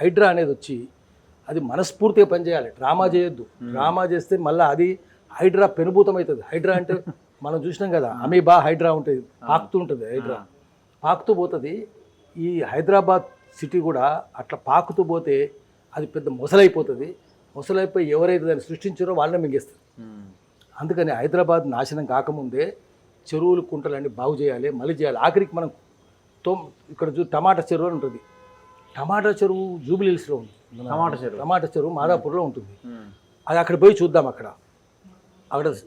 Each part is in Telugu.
హైడ్రా అనేది వచ్చి అది మనస్ఫూర్తిగా పనిచేయాలి, డ్రామా చేయొద్దు. డ్రామా చేస్తే మళ్ళీ అది హైడ్రా పెనుభూతం అవుతుంది. హైడ్రా అంటే మనం చూసినాం కదా, అమీబా హైడ్రా ఉంటుంది, పాకుతూ ఉంటుంది హైడ్రా, పాకుతూ పోతుంది. ఈ హైదరాబాద్ సిటీ కూడా అట్లా పాకుతూ పోతే అది పెద్ద మొసలైపోతుంది. మొసలైపోయి ఎవరైతే దాన్ని సృష్టించారో వాళ్ళని మింగేస్తారు. అందుకని హైదరాబాద్ నాశనం కాకముందే చెరువులు కుంటలన్నీ బాగు చేయాలి, మళ్ళీ చేయాలి. ఆఖరికి మనం ఇక్కడ టమాటా చెరువు అని ఉంటుంది. టమాటా చెరువు జూబిలీ హిల్స్లో ఉంది. టమాటా చెరువు మాదాపూర్లో ఉంటుంది. అది అక్కడ పోయి చూద్దాం. అక్కడ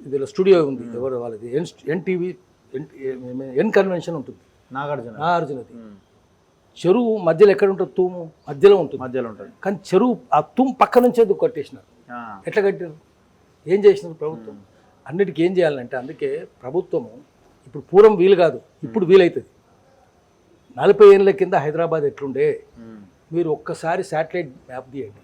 ఇది స్టూడియో ఉంది, ఎవరు వాళ్ళది, ఎన్టీవీ ఎన్ కన్వెన్షన్ ఉంటుంది, నాగార్జునది. చెరువు మధ్యలో ఎక్కడ ఉంటుంది? తూము మధ్యలో ఉంటుంది. కానీ చెరువు ఆ తూము పక్క నుంచే కట్టేసినారు. ఎట్లా కట్టారు? ఏం చేసినారు ప్రభుత్వం? అన్నిటికీ ఏం చేయాలంటే, అందుకే ప్రభుత్వము ఇప్పుడు పూర్వం వీలు కాదు, ఇప్పుడు వీలవుతుంది. 40 ఏళ్ళ కింద హైదరాబాద్ ఎట్లుండే మీరు ఒక్కసారి శాటిలైట్ మ్యాప్ తీయండి,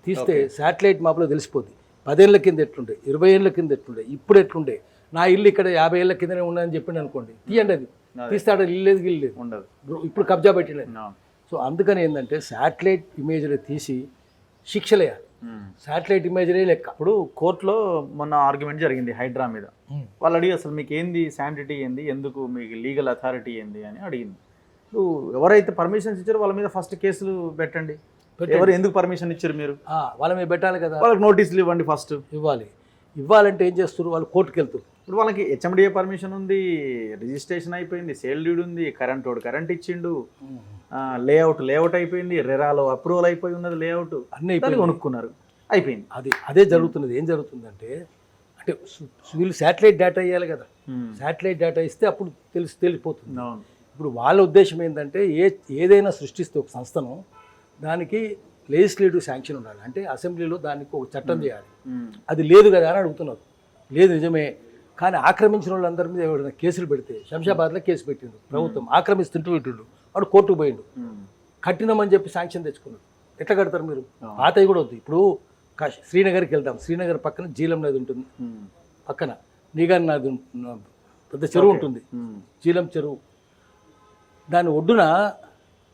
తీస్తే శాటిలైట్ మ్యాప్లో తెలిసిపోద్ది. 10 ఏళ్ళ కింద ఎట్లుండే, 20 ఏళ్ళ కింద ఎట్లుండే, ఇప్పుడు ఎట్లుండే. నా ఇల్లు ఇక్కడ 50 ఏళ్ళ కిందనే ఉన్నదని చెప్పింది అనుకోండి, తీయండి, అది తీస్తే ఆడ ఇల్లు లేదు, గిల్లు లేదు, ఉండదు, ఇప్పుడు కబ్జా పెట్టలేదు. సో అందుకని ఏంటంటే శాటిలైట్ ఇమేజ్లు తీసి శిక్షలేయాలి. శాటిలైట్ ఇమేజ్లే లెక్క. ఇప్పుడు కోర్టులో మొన్న ఆర్గ్యుమెంట్ జరిగింది హైడ్రా మీద. వాళ్ళు అడిగి అసలు మీకు ఏంది శాంటిటీ ఏంది, ఎందుకు మీకు లీగల్ అథారిటీ ఏంది అని అడిగింది. ఇప్పుడు ఎవరైతే పర్మిషన్స్ ఇచ్చారో వాళ్ళ మీద ఫస్ట్ కేసులు పెట్టండి. ఎవరు ఎందుకు పర్మిషన్ ఇచ్చారు మీరు, వాళ్ళ మీద పెట్టాలి కదా. వాళ్ళకి నోటీసులు ఇవ్వండి, ఫస్ట్ ఇవ్వాలంటే ఏం చేస్తారు? వాళ్ళు కోర్టుకు వెళ్తారు. ఇప్పుడు వాళ్ళకి హెచ్ఎండిఏ పర్మిషన్ ఉంది, రిజిస్ట్రేషన్ అయిపోయింది, సేల్ డ్యూడ్ ఉంది, కరెంట్ ఇచ్చిండు, లేఅవుట్ అయిపోయింది, రెరాలో అప్రూవల్ అయిపోయి ఉన్నది, లేఅవుట్ అన్నీ కొనుక్కున్నారు, అయిపోయింది. అదే జరుగుతున్నది. ఏం జరుగుతుందంటే, అంటే వీళ్ళు శాటిలైట్ డేటా ఇవ్వాలి కదా, శాటిలైట్ డేటా ఇస్తే అప్పుడు తెలిసిపోతుంది. ఇప్పుడు వాళ్ళ ఉద్దేశం ఏంటంటే, ఏదైనా సృష్టిస్తే ఒక సంస్థను, దానికి లెజిస్లేటివ్ శాంక్షన్ ఉండాలి, అంటే అసెంబ్లీలో దానికి ఒక చట్టం చేయాలి. అది లేదు కదా అని అడుగుతున్నారు. లేదు, నిజమే. కానీ ఆక్రమించిన వాళ్ళందరి మీద ఎవరైనా కేసులు పెడితే, శంషాబాద్లో కేసు పెట్టిండు ప్రభుత్వం, ఆక్రమిస్తుంటూ పెట్టిండు, వాడు కోర్టుకు పోయిండు, కట్టినామని చెప్పి శాంక్షన్ తెచ్చుకున్నాడు. ఎట్లా కడతారు మీరు? పాతవి కూడా వద్దు. ఇప్పుడు శ్రీనగర్కి వెళ్దాం, శ్రీనగర్ పక్కన జీలం నది ఉంటుంది, పక్కన నీగాన్ నది పెద్ద చెరువు ఉంటుంది, జీలం చెరువు. దాని ఒడ్డున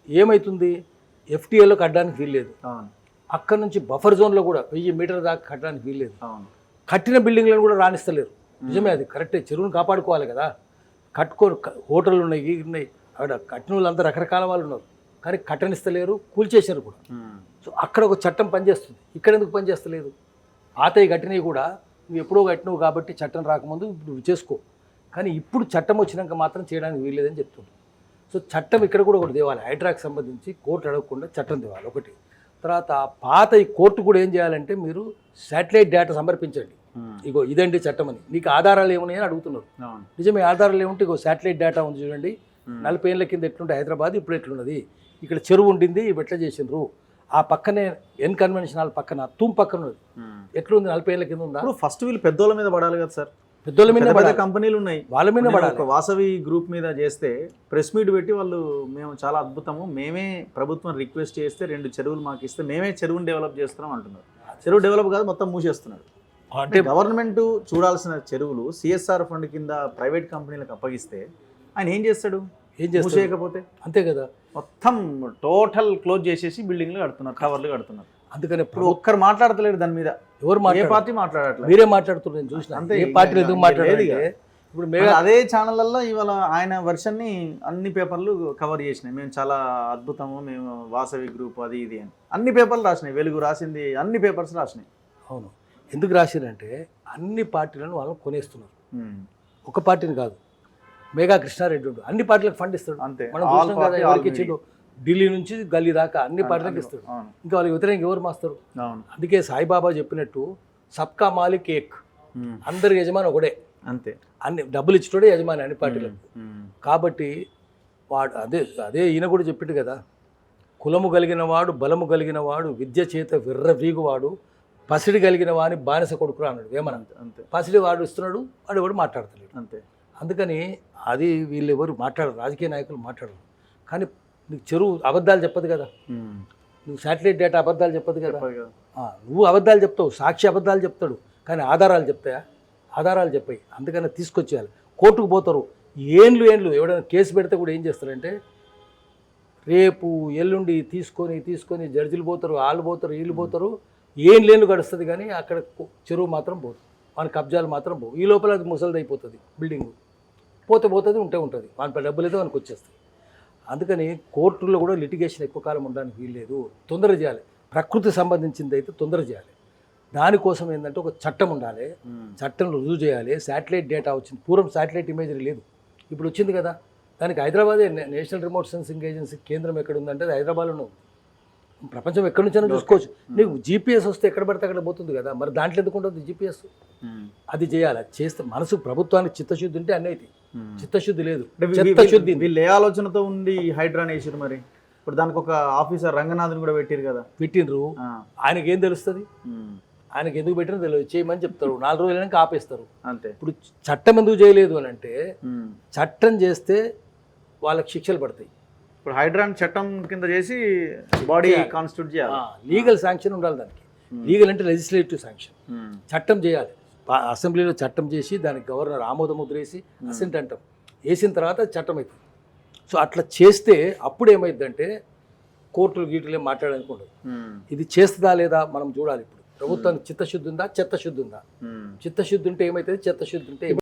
ఏమవుతుంది? ఎఫ్టీఏలో కట్టడానికి వీల్లేదు. అక్కడ నుంచి బఫర్ జోన్లో కూడా 1000 మీటర్ల దాకా కట్టడానికి వీల్లేదు. కట్టిన బిల్డింగ్లను కూడా రాణిస్తలేరు. నిజమే, అది కరెక్టే. చెరువును కాపాడుకోవాలి కదా. హోటళ్ళు ఉన్నాయి, అక్కడ కట్టిన వాళ్ళంతా రకరకాల వాళ్ళు ఉన్నారు, కానీ కట్టనిస్తలేరు, కూల్చేశారు కూడా. సో అక్కడ ఒక చట్టం పనిచేస్తుంది, ఇక్కడ ఎందుకు పనిచేస్తలేదు? పాతవి కట్టినవి కూడా నువ్వు ఎప్పుడో కట్టినవు కాబట్టి చట్టం రాకముందు నువ్వు చేసుకో, కానీ ఇప్పుడు చట్టం వచ్చినాక మాత్రం చేయడానికి వీల్లేదని చెప్తుంది. సో చట్టం ఇక్కడ కూడా ఒకటి తేవాలి. హైడ్రాకి సంబంధించి కోర్టు అడగకుండా చట్టం తేవాలి ఒకటి. తర్వాత పాత ఈ కోర్టు కూడా ఏం చేయాలంటే, మీరు శాటిలైట్ డేటా సమర్పించండి, ఇగో ఇదండి చట్టం అని. నీకు ఆధారాలు ఏమున్నాయని అడుగుతున్నారు. నిజమే, ఆధారాలు ఏముంటే ఇగో శాటిలైట్ డేటా ఉంది చూడండి, 40 ఏళ్ళ కింద ఎట్లుంటే హైదరాబాద్ ఇప్పుడు ఎట్లున్నది, ఇక్కడ చెరువు ఉండింది, ఇవి ఎట్లా చేసిండ్రు, ఆ పక్కనే ఎన్ కన్వెన్షన్ హాల్ పక్కన తూమ్ పక్కన ఉన్నది, ఎట్లుంది 40 ఏళ్ళ కింద ఉందా? ఫస్ట్ వీళ్ళు పెద్దోళ్ళ మీద పడాలి కదా సార్. పెద్దోళ్ళ మీద పెద్ద కంపెనీలు ఉన్నాయి, వాళ్ళ మీద పడాలి. వాసవి గ్రూప్ మీద చేస్తే ప్రెస్ మీట్ పెట్టి వాళ్ళు మేము చాలా అద్భుతము, మేమే ప్రభుత్వం రిక్వెస్ట్ చేస్తే 2 చెరువులు మాకు ఇస్తే మేమే చెరువుని డెవలప్ చేస్తున్నాం అంటున్నారు. చెరువు డెవలప్ కాదు, మొత్తం మూసేస్తున్నారు. అంటే గవర్నమెంట్ చూడాల్సిన చెరువులు సిఎస్ఆర్ ఫండ్ కింద ప్రైవేట్ కంపెనీలకు అప్పగిస్తే ఆయన ఏం చేస్తాడు? మూసేయకపోతే అంతే కదా, మొత్తం టోటల్ క్లోజ్ చేసేసి బిల్డింగ్లు కడుతున్నారు, టవర్లు కడుతున్నారు. అందుకని ఇప్పుడు ఒక్కరు మాట్లాడతలేరు దాని మీద. ఎవరు ఏ పార్టీ మాట్లాడట్లేదు, మీరే మాట్లాడుతున్నారు, నేను చూసిన. అంతే, ఏ పార్టీలు ఎందుకు మాట్లాడలేదు? ఇప్పుడు అదే ఛానళ్ళల్లో ఇవాళ ఆయన వర్షన్ని అన్ని పేపర్లు కవర్ చేసినాయి, మేము చాలా అద్భుతము, మేము వాసవి గ్రూప్ అది ఇది అని అన్ని పేపర్లు రాసినాయి, వెలుగు రాసింది, అన్ని పేపర్స్ రాసినాయి. అవును, ఎందుకు రాసిరంటే అన్ని పార్టీలను వాళ్ళు కొనేస్తున్నారు. ఒక పార్టీని కాదు, మేఘా కృష్ణారెడ్డి ఉండు అన్ని పార్టీలకు ఫండ్ ఇస్తాడు. అంతే, మనం చూసినాం కదా, ఎవరికి ఇచ్చిండు, ఢిల్లీ నుంచి గల్లీ దాకా అన్ని పార్టీలకు ఇస్తాడు. ఇంకా వాళ్ళకి వ్యతిరేకంగా ఎవరు మాస్తారు? అందుకే సాయిబాబా చెప్పినట్టు సబ్కా మాలిక్ ఏక్, అందరి యజమాని ఒకడే. అంతే, అన్ని డబ్బులు ఇచ్చేటోడే యజమాని అన్ని పార్టీలకు. కాబట్టి వాడు అదే ఈయన కూడా చెప్పిండు కదా, కులము కలిగిన వాడు, బలము కలిగిన వాడు, విద్య చేత విర్రవీగువాడు, పసిడి కలిగిన వాడిని బానిస కొడుకురా అన్నాడు వేమన. అంతే, పసిడి వాడు ఇస్తున్నాడు, వాడు ఎవడు మాట్లాడతలేడు. అంతే, అందుకని అది వీళ్ళు ఎవరు మాట్లాడరు, రాజకీయ నాయకులు మాట్లాడరు. కానీ నీకు చెరువు అబద్ధాలు చెప్పదు కదా, నువ్వు శాటిలైట్ డేటా అబద్ధాలు చెప్పదు కదా, నువ్వు అబద్ధాలు చెప్తావు, సాక్షి అబద్ధాలు చెప్తాడు, కానీ ఆధారాలు చెప్తాయా? ఆధారాలు చెప్పాయి. అందుకని తీసుకొచ్చేయాలి. కోర్టుకు పోతారు, ఏండ్లు ఎవడైనా కేసు పెడితే కూడా ఏం చేస్తారంటే, రేపు ఎల్లుండి తీసుకొని జడ్జిలు పోతారు, వాళ్ళు పోతారు, వీళ్ళు పోతారు, ఏం లేను గడుస్తుంది కానీ అక్కడ చెరువు మాత్రం పోతుంది, మన కబ్జాలు మాత్రం పోవు. ఈ లోపల అది ముసలిది అయిపోతుంది బిల్డింగు, పోతుంది ఉంటుంది, మన డబ్బులు అయితే మనకు వచ్చేస్తాయి. అందుకని కోర్టుల్లో కూడా లిటిగేషన్ ఎక్కువ కాలం ఉండడానికి వీల్లేదు, తొందర చేయాలి. ప్రకృతి సంబంధించింది అయితే తొందర చేయాలి. దానికోసం ఏంటంటే ఒక చట్టం ఉండాలి, చట్టంలో రుజువు చేయాలి. శాటిలైట్ డేటా వచ్చింది, పూర్వం శాటిలైట్ ఇమేజరీ లేదు, ఇప్పుడు వచ్చింది కదా. దానికి హైదరాబాదే నేషనల్ రిమోట్ సెన్సింగ్ ఏజెన్సీ కేంద్రం ఎక్కడ ఉందంటే అది హైదరాబాద్లోనే ఉంది. ప్రపంచం ఎక్కడి నుంచైనా చూసుకోవచ్చు. నీకు జీపీఎస్ వస్తే ఎక్కడ పడితే అక్కడ పోతుంది కదా, మరి దాంట్లో ఎందుకు ఉంటుంది జీపీఎస్? అది చేయాలి. అది చేస్తే మనసు ప్రభుత్వానికి చిత్తశుద్ధి ఉంటే అన్నీ అవుతాయి. చిత్తశుద్ధి లేదు, చిత్తశుద్ధి. వీళ్ళు ఏ ఆలోచనతో ఉండి హైడ్రాన్ వేసారు మరి? ఇప్పుడు దానికి ఒక ఆఫీసర్ రంగనాథన్ కూడా పెట్టారు కదా. పెట్టినరు, ఆయనకి ఏం తెలుస్తుంది? ఆయనకి ఎందుకు పెట్టినా తెలియదు, చేయమని చెప్తారు, 4 రోజులు అయినాక ఆపేస్తారు అంతే. ఇప్పుడు చట్టం ఎందుకు చేయలేదు అని అంటే, చట్టం చేస్తే వాళ్ళకి శిక్షలు పడతాయి. ఇప్పుడు హైడ్రాన్ చట్టం కింద చేసి బాడీ కాన్స్టిట్యూట్ చేయాలి, లీగల్ శాంక్షన్ ఉండాలి దానికి. లీగల్ అంటే లెజిస్లేటివ్ శాంక్షన్, చట్టం చేయాలి. అసెంబ్లీలో చట్టం చేసి దానికి గవర్నర్ ఆమోద ముద్ర వేసి అసెంట్ అంటాం, వేసిన తర్వాత చట్టం అవుతుంది. సో అట్లా చేస్తే అప్పుడు ఏమైందంటే కోర్టులు గీటులు మాట్లాడడానికి ఉండదు. ఇది చేస్తుందా లేదా మనం చూడాలి. ఇప్పుడు ప్రభుత్వానికి చిత్తశుద్ధి ఉందా, చిత్తశుద్ధి ఉందా? చిత్తశుద్ధి ఉంటే ఏమవుతుంది, చిత్తశుద్ధి ఉంటే